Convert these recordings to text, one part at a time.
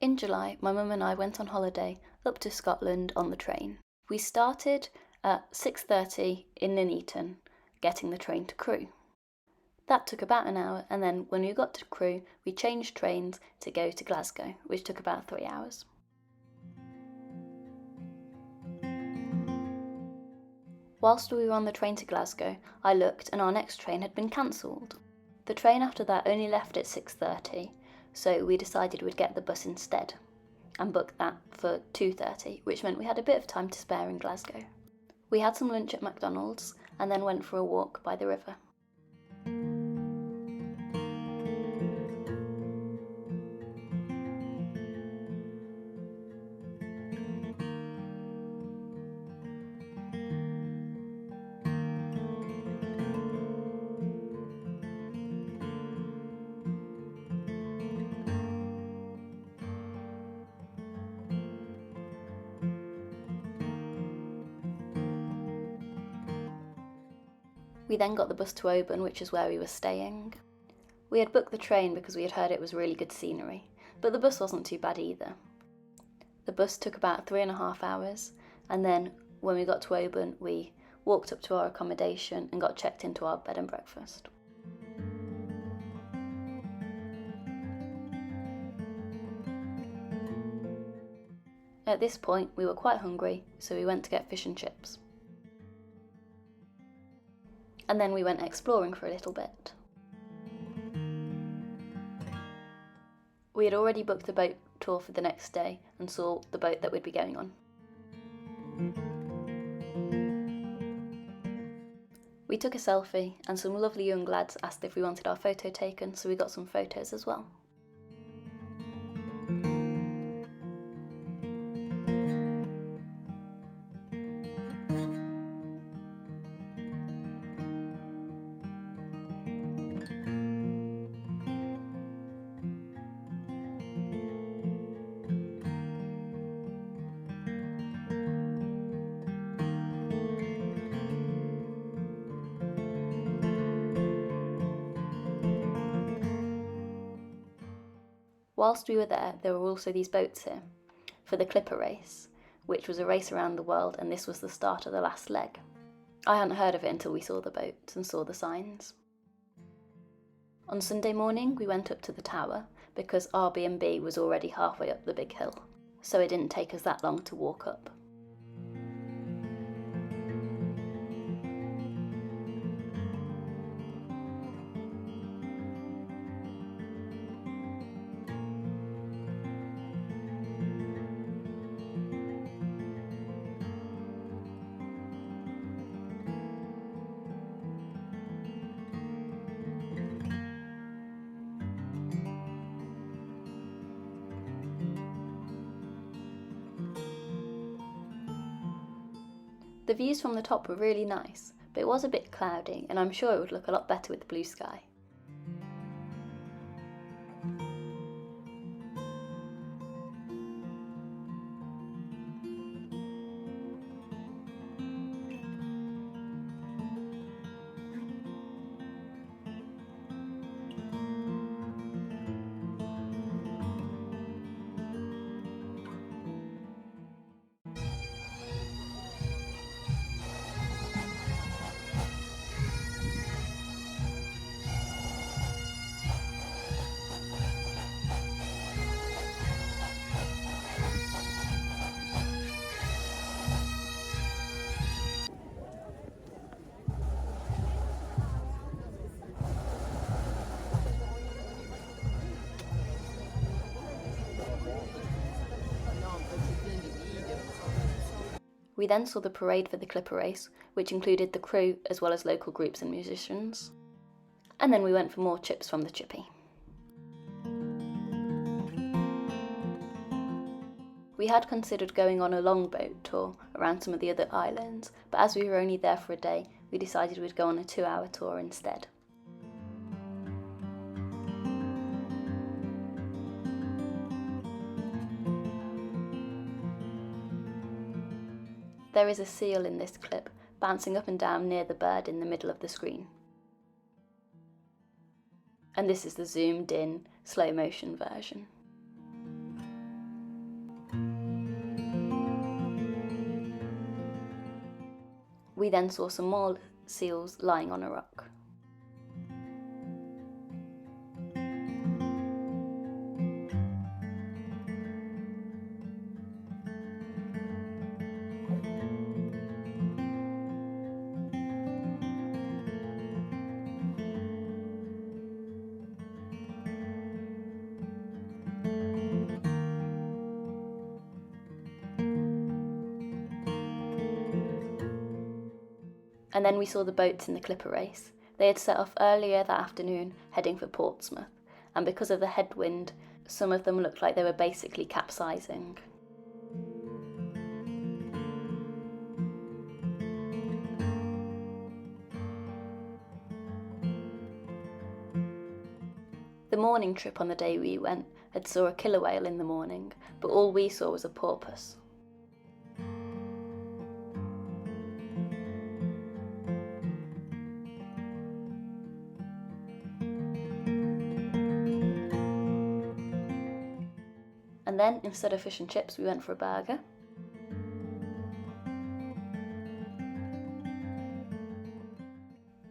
In July, my mum and I went on holiday up to Scotland on the train. We started at 6:30 in Nuneaton, getting the train to Crewe. That took about an hour, and then when we got to Crewe, we changed trains to go to Glasgow, which took about 3 hours. Whilst we were on the train to Glasgow, I looked and our next train had been cancelled. The train after that only left at 6:30, so we decided we'd get the bus instead, and booked that for 2:30, which meant we had a bit of time to spare in Glasgow. We had some lunch at McDonald's, and then went for a walk by the river. We then got the bus to Oban, which is where we were staying. We had booked the train because we had heard it was really good scenery, but the bus wasn't too bad either. The bus took about 3.5 hours, and then when we got to Oban, we walked up to our accommodation and got checked into our bed and breakfast. At this point, we were quite hungry, so we went to get fish and chips. And then we went exploring for a little bit. We had already booked the boat tour for the next day and saw the boat that we'd be going on. We took a selfie, and some lovely young lads asked if we wanted our photo taken, so we got some photos as well. Whilst we were there were also these boats here for the Clipper race, which was a race around the world, and this was the start of the last leg. I hadn't heard of it until we saw the boats and saw the signs. On Sunday morning we went up to the tower because our B&B was already halfway up the big hill, so it didn't take us that long to walk up. The views from the top were really nice, but it was a bit cloudy, and I'm sure it would look a lot better with blue sky. We then saw the parade for the Clipper race, which included the crew as well as local groups and musicians. And then we went for more chips from the chippy. We had considered going on a longboat tour around some of the other islands, but as we were only there for a day, we decided we'd go on a 2-hour tour instead. There is a seal in this clip, bouncing up and down near the bird in the middle of the screen. And this is the zoomed in, slow motion version. We then saw some more seals lying on a rock. And then we saw the boats in the clipper race. They had set off earlier that afternoon, heading for Portsmouth, and because of the headwind, some of them looked like they were basically capsizing. The morning trip on the day we went had saw a killer whale in the morning, but all we saw was a porpoise. And then, instead of fish and chips, we went for a burger.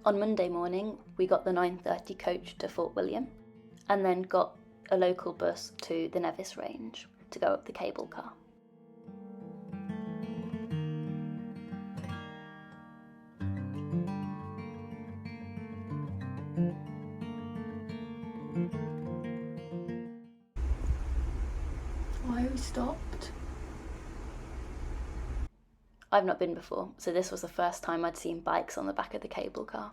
On Monday morning, we got the 9:30 coach to Fort William, and then got a local bus to the Nevis Range to go up the cable car. Why we stopped? I've not been before, so this was the first time I'd seen bikes on the back of the cable car.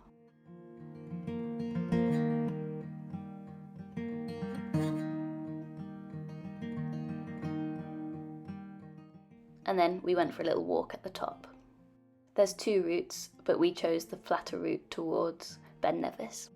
And then we went for a little walk at the top. There's 2 routes, but we chose the flatter route towards Ben Nevis.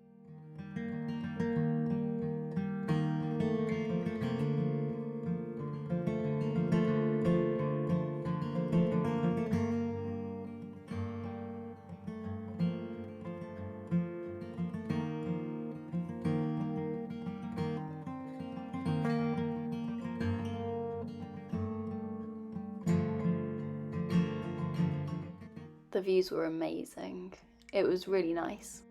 The views were amazing. It was really nice.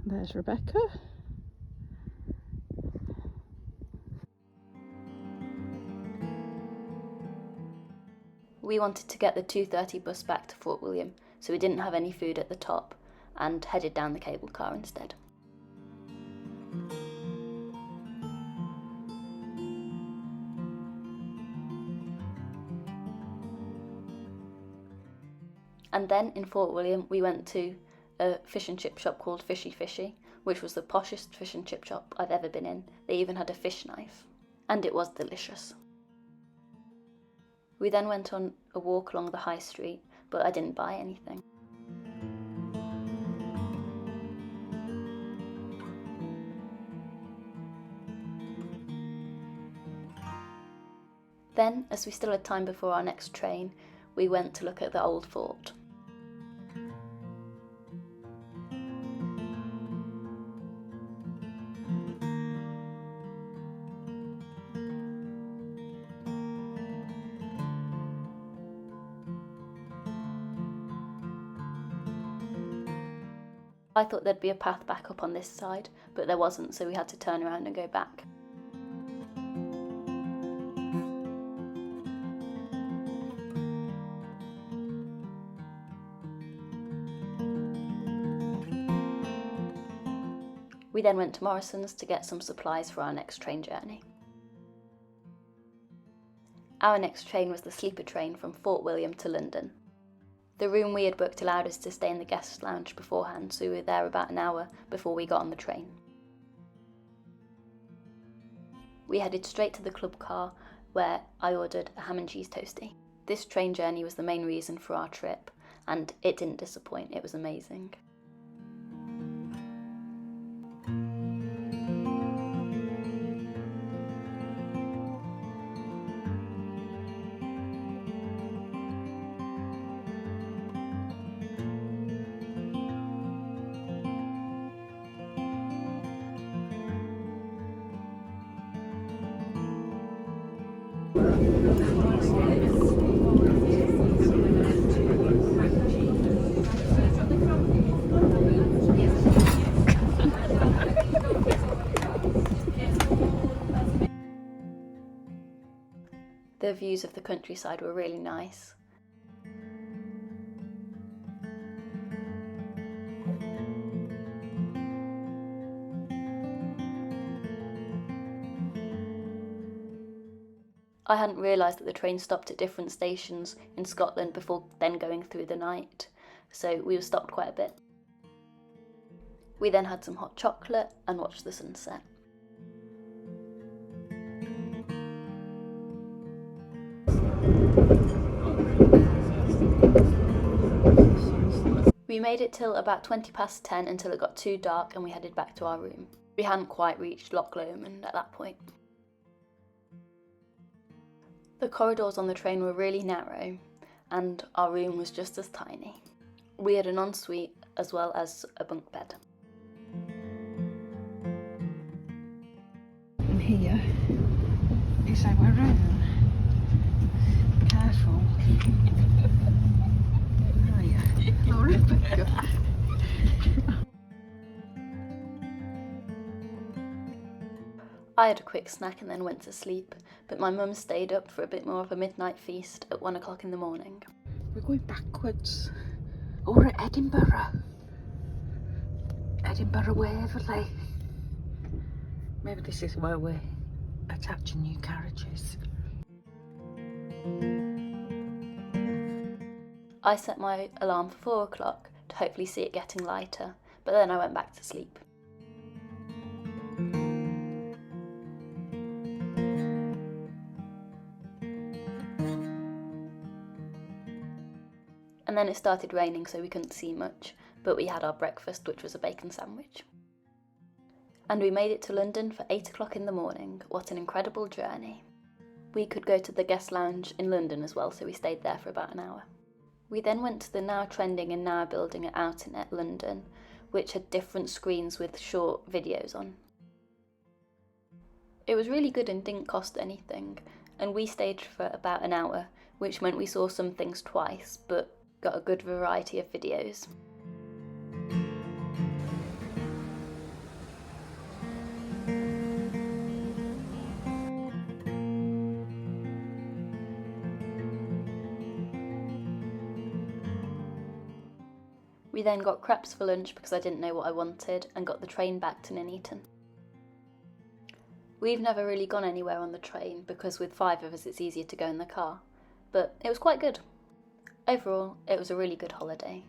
There's Rebecca. We wanted to get the 2:30 bus back to Fort William, so we didn't have any food at the top and headed down the cable car instead. And then in Fort William we went to a fish and chip shop called Fishy Fishy, which was the poshest fish and chip shop I've ever been in. They even had a fish knife, and it was delicious. We then went on a walk along the high street, but I didn't buy anything. Then, as we still had time before our next train, we went to look at the old fort. I thought there'd be a path back up on this side, but there wasn't, so we had to turn around and go back. We then went to Morrison's to get some supplies for our next train journey. Our next train was the sleeper train from Fort William to London. The room we had booked allowed us to stay in the guest lounge beforehand, so we were there about an hour before we got on the train. We headed straight to the club car, where I ordered a ham and cheese toastie. This train journey was the main reason for our trip, and it didn't disappoint. It was amazing. The views of the countryside were really nice. I hadn't realised that the train stopped at different stations in Scotland before then going through the night, so we were stopped quite a bit. We then had some hot chocolate and watched the sunset. We made it till about 10:20 until it got too dark and we headed back to our room. We hadn't quite reached Loch Lomond at that point. The corridors on the train were really narrow and our room was just as tiny. We had an ensuite as well as a bunk bed. And here is our room. Careful. Oh yeah. Oh, Rebecca. I had a quick snack and then went to sleep, but my mum stayed up for a bit more of a midnight feast at 1 o'clock in the morning. We're going backwards. Oh, we're at Edinburgh. Edinburgh Waverley. Maybe this is where we're attaching new carriages. I set my alarm for 4 o'clock to hopefully see it getting lighter, but then I went back to sleep. And then it started raining, so we couldn't see much, but we had our breakfast, which was a bacon sandwich. And we made it to London for 8 o'clock in the morning. What an incredible journey. We could go to the guest lounge in London as well, so we stayed there for about an hour. We then went to the now trending and now building at Outernet London, which had different screens with short videos on. It was really good and didn't cost anything, and we stayed for about an hour, which meant we saw some things twice, but got a good variety of videos. We then got crepes for lunch because I didn't know what I wanted and got the train back to Nuneaton. We've never really gone anywhere on the train because with 5 of us it's easier to go in the car, but it was quite good. Overall, it was a really good holiday.